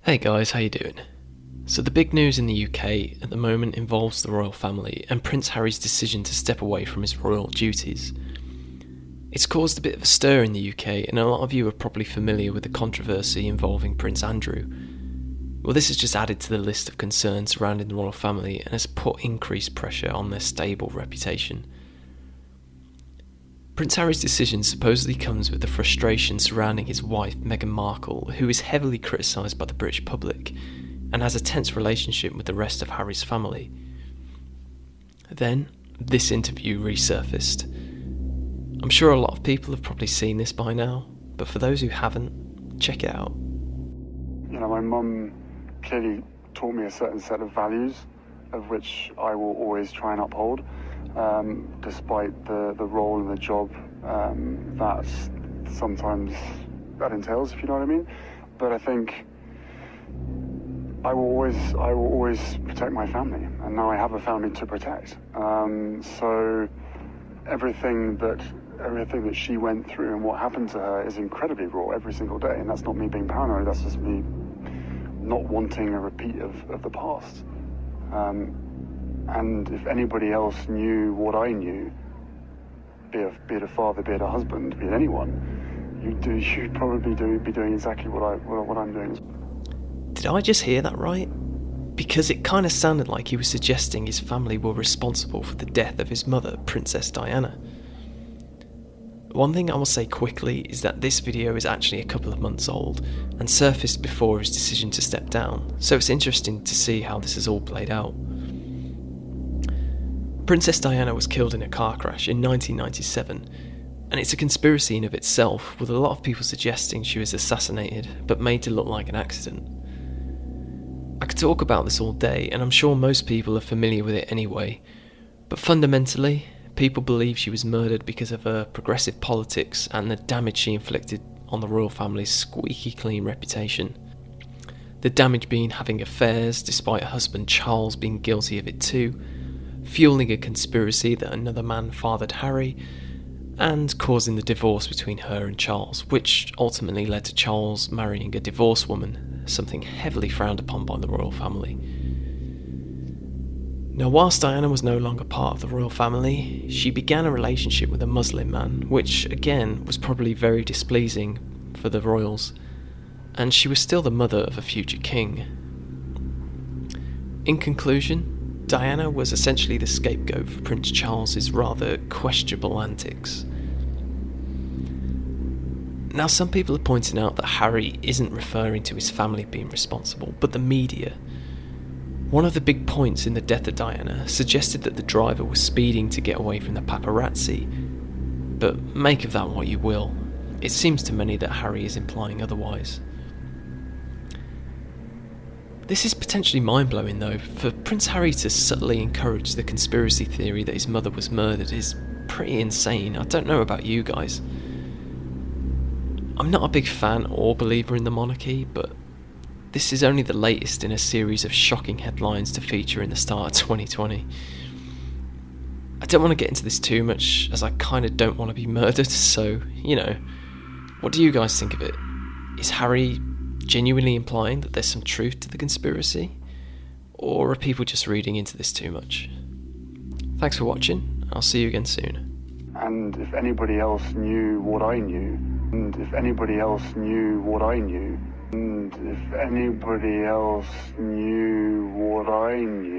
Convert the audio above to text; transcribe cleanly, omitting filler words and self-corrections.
Hey guys, how you doing? So the big news in the UK at the moment involves the royal family and Prince Harry's decision to step away from his royal duties. It's caused a bit of a stir in the UK, and a lot of you are probably familiar with the controversy involving Prince Andrew. Well, this has just added to the list of concerns surrounding the royal family and has put increased pressure on their stable reputation. Prince Harry's decision supposedly comes with the frustration surrounding his wife Meghan Markle, who is heavily criticised by the British public and has a tense relationship with the rest of Harry's family. Then, this interview resurfaced. I'm sure a lot of people have probably seen this by now, but for those who haven't, check it out. You know, my mum clearly taught me a certain set of values, of which I will always try and uphold, despite the role and the job that sometimes that entails, if you know what I mean. But I think I will always protect my family, and now I have a family to protect. So everything that she went through and what happened to her is incredibly raw every single day, and that's not me being paranoid, that's just me not wanting a repeat of the past. And if anybody else knew what I knew, be it a father, be it a husband, be it anyone, you'd probably be doing exactly what I'm doing. Did I just hear that right? Because it kind of sounded like he was suggesting his family were responsible for the death of his mother, Princess Diana. One thing I will say quickly is that this video is actually a couple of months old and surfaced before his decision to step down, so it's interesting to see how this has all played out. Princess Diana was killed in a car crash in 1997, and it's a conspiracy in of itself, with a lot of people suggesting she was assassinated but made to look like an accident. I could talk about this all day, and I'm sure most people are familiar with it anyway, but fundamentally, people believe she was murdered because of her progressive politics and the damage she inflicted on the royal family's squeaky clean reputation. The damage being having affairs, despite her husband Charles being guilty of it too, fueling a conspiracy that another man fathered Harry, and causing the divorce between her and Charles, which ultimately led to Charles marrying a divorced woman, something heavily frowned upon by the royal family. Now, whilst Diana was no longer part of the royal family, she began a relationship with a Muslim man, which again was probably very displeasing for the royals, and she was still the mother of a future king. In conclusion, Diana was essentially the scapegoat for Prince Charles's rather questionable antics. Now, some people are pointing out that Harry isn't referring to his family being responsible, but the media. One of the big points in the death of Diana suggested that the driver was speeding to get away from the paparazzi, but make of that what you will. It seems to many that Harry is implying otherwise. This is potentially mind-blowing though. For Prince Harry to subtly encourage the conspiracy theory that his mother was murdered is pretty insane. I don't know about you guys. I'm not a big fan or believer in the monarchy, but this is only the latest in a series of shocking headlines to feature in the start of 2020. I don't want to get into this too much, as I kind of don't want to be murdered, so, what do you guys think of it? Is Harry genuinely implying that there's some truth to the conspiracy? Or are people just reading into this too much? Thanks for watching, I'll see you again soon. And if anybody else knew what I knew, and if anybody else knew what I knew, and if anybody else knew what I knew,